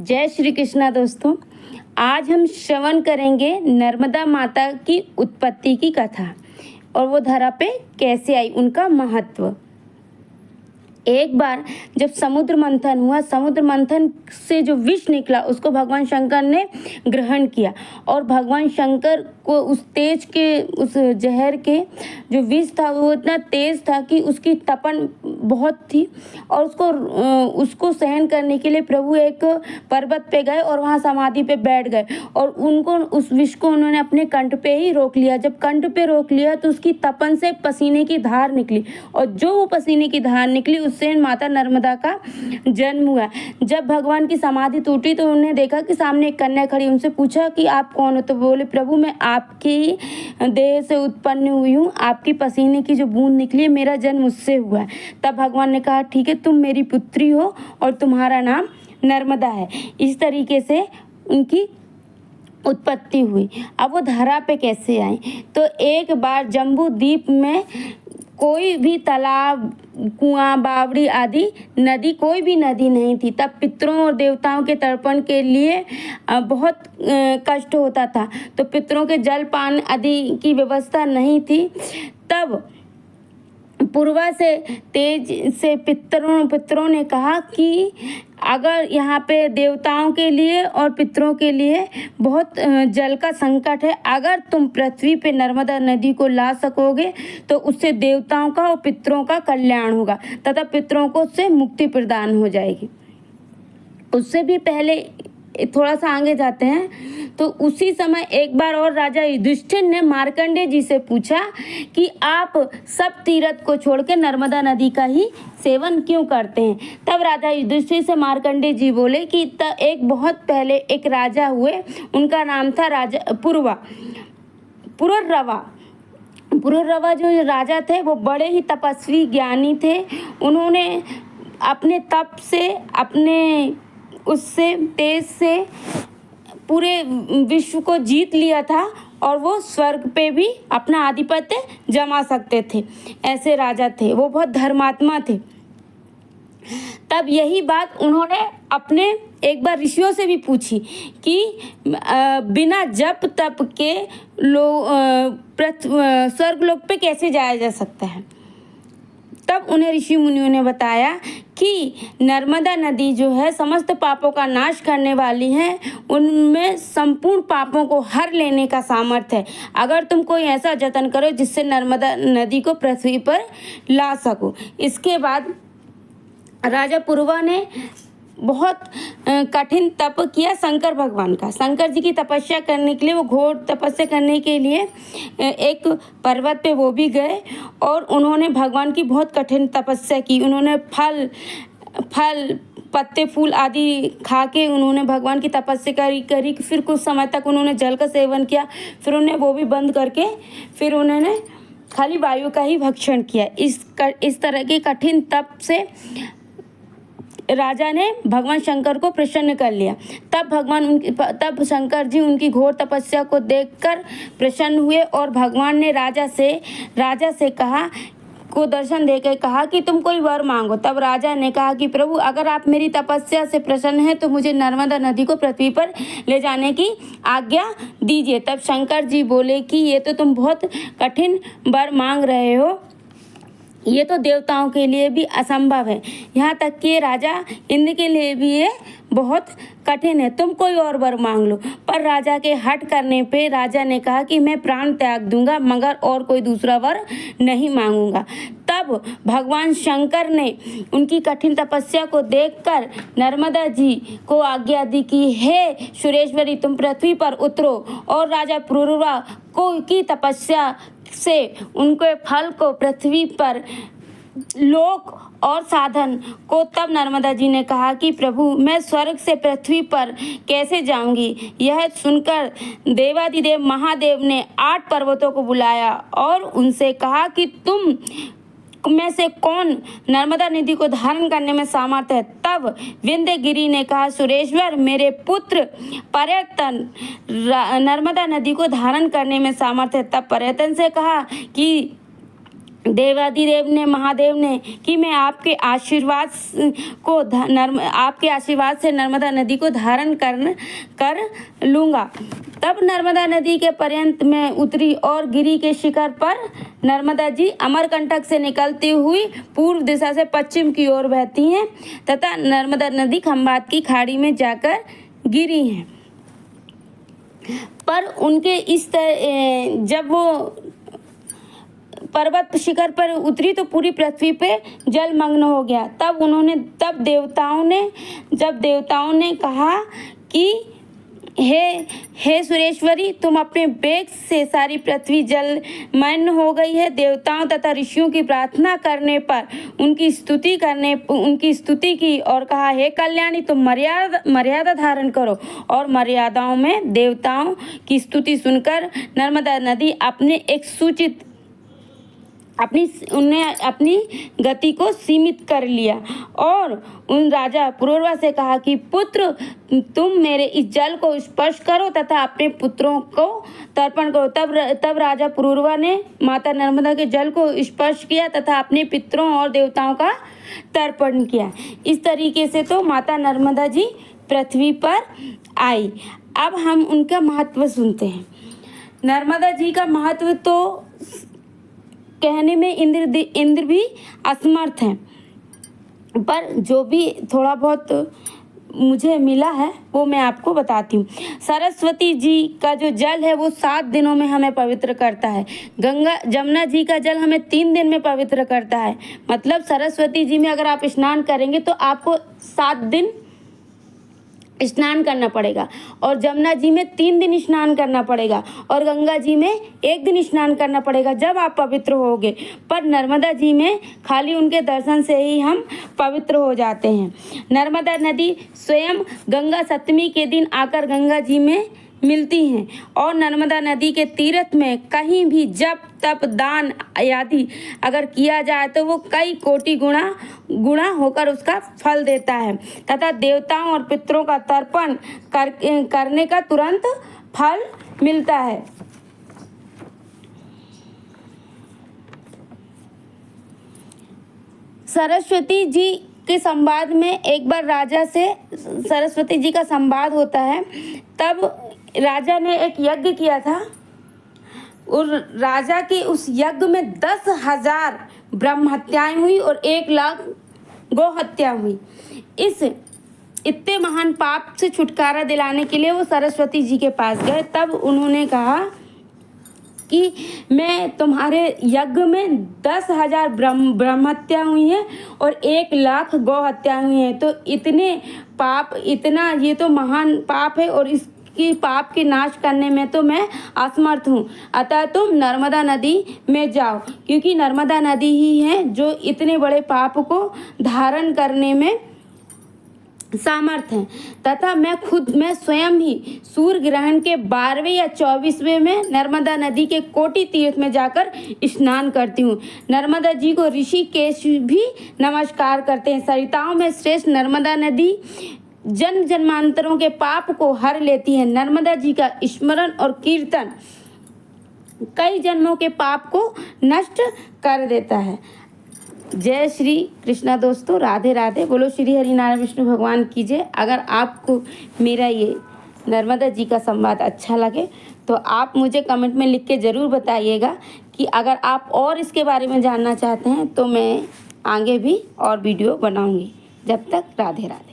जय श्री कृष्णा दोस्तों। आज हम श्रवण करेंगे नर्मदा माता की उत्पत्ति की कथा और वो धरा पे कैसे आई, उनका महत्व। एक बार जब समुद्र मंथन हुआ, समुद्र मंथन से जो विष निकला उसको भगवान शंकर ने ग्रहण किया और भगवान शंकर को उस तेज के, उस जहर के जो विष था वो इतना तेज था कि उसकी तपन बहुत थी और उसको सहन करने के लिए प्रभु एक पर्वत पे गए और वहाँ समाधि पे बैठ गए और उनको उस विष को उन्होंने अपने कंठ पे ही रोक लिया। जब कंठ पे रोक लिया तो उसकी तपन से पसीने की धार निकली और जो वो पसीने की धार निकली उससे माता नर्मदा का जन्म हुआ। जब भगवान की समाधि टूटी तो उन्होंने देखा कि सामने एक कन्या खड़ी। उनसे पूछा कि आप कौन हो? तो बोले, प्रभु मैं आपकी देह से उत्पन्न हुई हूँ, आपकी पसीने की जो बूंद निकली है मेरा जन्म उससे हुआ है। तब भगवान ने कहा, ठीक है, तुम मेरी पुत्री हो और तुम्हारा नाम नर्मदा है। इस तरीके से उनकी उत्पत्ति हुई। अब वो धरा पे कैसे आई? तो एक बार जम्बू द्वीप में कोई भी तालाब, कुआं, बावड़ी आदि नदी, कोई भी नदी नहीं थी। तब पितरों और देवताओं के तर्पण के लिए बहुत कष्ट होता था, तो पितरों के जल पान आदि की व्यवस्था नहीं थी। तब पूर्वा से तेज से पितरों ने कहा कि अगर यहाँ पे देवताओं के लिए और पितरों के लिए बहुत जल का संकट है, अगर तुम पृथ्वी पे नर्मदा नदी को ला सकोगे तो उससे देवताओं का और पितरों का कल्याण होगा तथा पितरों को उससे मुक्ति प्रदान हो जाएगी। उससे भी पहले थोड़ा सा आगे जाते हैं तो उसी समय एक बार और राजा युधिष्ठिर ने मार्कंडेय जी से पूछा कि आप सब तीर्थ को छोड़ के नर्मदा नदी का ही सेवन क्यों करते हैं? तब राजा युधिष्ठिर से मार्कंडेय जी बोले कि एक बहुत पहले एक राजा हुए, उनका नाम था राजा पुरुरवा। जो राजा थे वो बड़े ही तपस्वी ज्ञानी थे। उन्होंने अपने तप से, अपने उससे तेज से पूरे विश्व को जीत लिया था और वो स्वर्ग पे भी अपना आधिपत्य जमा सकते थे। ऐसे राजा थे, वो बहुत धर्मात्मा थे। तब यही बात उन्होंने अपने एक बार ऋषियों से भी पूछी कि बिना जप तप के स्वर्ग लोक पे कैसे जाया जा सकता है। तब उन्हें ऋषि मुनियों ने बताया कि नर्मदा नदी जो है समस्त पापों का नाश करने वाली है, उनमें संपूर्ण पापों को हर लेने का सामर्थ्य है। अगर तुम कोई ऐसा जतन करो जिससे नर्मदा नदी को पृथ्वी पर ला सको। इसके बाद राजा पुरवा ने बहुत कठिन तप किया शंकर भगवान का। शंकर जी की तपस्या करने के लिए, वो घोर तपस्या करने के लिए एक पर्वत पे वो भी गए और उन्होंने भगवान की बहुत कठिन तपस्या की। उन्होंने फल पत्ते फूल आदि खा के उन्होंने भगवान की तपस्या करी। फिर कुछ समय तक उन्होंने जल का सेवन किया, फिर उन्हें वो भी बंद करके फिर उन्होंने खाली वायु का ही भक्षण किया। इस तरह के कठिन तप से राजा ने भगवान शंकर को प्रसन्न कर लिया। तब शंकर जी उनकी घोर तपस्या को देखकर प्रसन्न हुए और भगवान ने राजा से दर्शन देकर कहा कि तुम कोई वर मांगो। तब राजा ने कहा कि प्रभु, अगर आप मेरी तपस्या से प्रसन्न हैं तो मुझे नर्मदा नदी को पृथ्वी पर ले जाने की आज्ञा दीजिए। तब शंकर जी बोले कि ये तो तुम बहुत कठिन वर मांग रहे हो, ये तो देवताओं के लिए भी असंभव है, यहाँ तक कि राजा इंद्र के लिए भी ये बहुत कठिन है। तुम कोई और वर मांग लो। पर राजा के हट करने पे राजा ने कहा कि मैं प्राण त्याग दूंगा मगर और कोई दूसरा वर नहीं मांगूंगा। तब भगवान शंकर ने उनकी कठिन तपस्या को देखकर नर्मदा जी को आज्ञा दी कि हे सुरेश्वरी, तुम पृथ्वी पर उतरो और राजा पुरुरवा की तपस्या से उनके फल को पृथ्वी पर लोक और साधन को। तब नर्मदा जी ने कहा कि प्रभु, मैं स्वर्ग से पृथ्वी पर कैसे जाऊंगी? यह सुनकर देवादिदेव महादेव ने 8 पर्वतों को बुलाया और उनसे कहा कि तुम में से कौन नर्मदा नदी को धारण करने में सामर्थ्य है? तब विंध्यगिरि ने कहा, सुरेश्वर, मेरे पुत्र पर्यटन नर्मदा नदी को धारण करने में सामर्थ्य है। तब पर्यटन से कहा कि देवाधिदेव ने महादेव ने कि मैं आपके आशीर्वाद को आपके आशीर्वाद से नर्मदा नदी को धारण कर लूँगा। तब नर्मदा नदी के पर्यंत में उतरी और गिरी के शिखर पर नर्मदा जी अमरकंटक से निकलती हुई पूर्व दिशा से पश्चिम की ओर बहती हैं तथा नर्मदा नदी खंभात की खाड़ी में जाकर गिरी हैं। पर उनके जब वो पर्वत शिखर पर उतरी तो पूरी पृथ्वी पे जलमग्न हो गया। तब देवताओं ने कहा कि हे सुरेश्वरी, तुम अपने वेग से सारी पृथ्वी जलमग्न हो गई है। देवताओं तथा ऋषियों की प्रार्थना करने पर उनकी स्तुति की और कहा, हे कल्याणी, तुम मर्यादा धारण करो। और मर्यादाओं में देवताओं की स्तुति सुनकर नर्मदा नदी उन्हें अपनी गति को सीमित कर लिया और उन राजा पुरूरवा से कहा कि पुत्र, तुम मेरे इस जल को स्पर्श करो तथा अपने पुत्रों को तर्पण करो। तब राजा पुरूरवा ने माता नर्मदा के जल को स्पर्श किया तथा अपने पितरों और देवताओं का तर्पण किया। इस तरीके से तो माता नर्मदा जी पृथ्वी पर आई। अब हम उनका महत्व सुनते हैं। नर्मदा जी का महत्व तो कहने में इंद्र भी असमर्थ हैं, पर जो भी थोड़ा बहुत मुझे मिला है वो मैं आपको बताती हूँ। सरस्वती जी का जो जल है वो 7 दिनों में हमें पवित्र करता है। जमुना जी का जल हमें 3 दिन में पवित्र करता है। मतलब सरस्वती जी में अगर आप स्नान करेंगे तो आपको 7 दिन स्नान करना पड़ेगा और जमुना जी में 3 दिन स्नान करना पड़ेगा और गंगा जी में 1 दिन स्नान करना पड़ेगा, जब आप पवित्र होगे। पर नर्मदा जी में खाली उनके दर्शन से ही हम पवित्र हो जाते हैं। नर्मदा नदी स्वयं गंगा सप्तमी के दिन आकर गंगा जी में मिलती हैं और नर्मदा नदी के तीर्थ में कहीं भी जप तप दान आदि अगर किया जाए तो वो कई कोटि गुणा होकर उसका फल देता है तथा देवताओं और पितरों का तर्पण करने का तुरंत फल मिलता है। सरस्वती जी के संवाद में एक बार राजा से सरस्वती जी का संवाद होता है। तब राजा ने एक यज्ञ किया था और राजा के उस यज्ञ में 10,000 ब्रह्म हत्याएं हुई और 1,00,000 गौ हत्या हुई। इस इतने महान पाप से छुटकारा दिलाने के लिए वो सरस्वती जी के पास गए। तब उन्होंने कहा कि मैं तुम्हारे यज्ञ में 10,000 ब्रह्म हत्या हुई हैं और 1,00,000 गौ हत्या हुई हैं, तो ये तो महान पाप है और इसकी पाप के नाश करने में तो मैं असमर्थ हूँ। अतः तुम नर्मदा नदी में जाओ, क्योंकि नर्मदा नदी ही है जो इतने बड़े पाप को धारण करने में सामर्थ है। तथा मैं स्वयं ही सूर्य ग्रहण के 12वें या 24वें में नर्मदा नदी के कोटि तीर्थ में जाकर स्नान करती हूँ। नर्मदा जी को ऋषिकेश भी नमस्कार करते हैं। सरिताओं में श्रेष्ठ नर्मदा नदी जन्म जन्मांतरों के पाप को हर लेती है। नर्मदा जी का स्मरण और कीर्तन कई जन्मों के पाप को नष्ट कर देता है। जय श्री कृष्णा दोस्तों, राधे राधे। बोलो श्री हरि नारायण विष्णु भगवान की जय। अगर आपको मेरा ये नर्मदा जी का संवाद अच्छा लगे तो आप मुझे कमेंट में लिख के ज़रूर बताइएगा कि अगर आप और इसके बारे में जानना चाहते हैं तो मैं आगे भी और वीडियो बनाऊंगी। जब तक राधे राधे।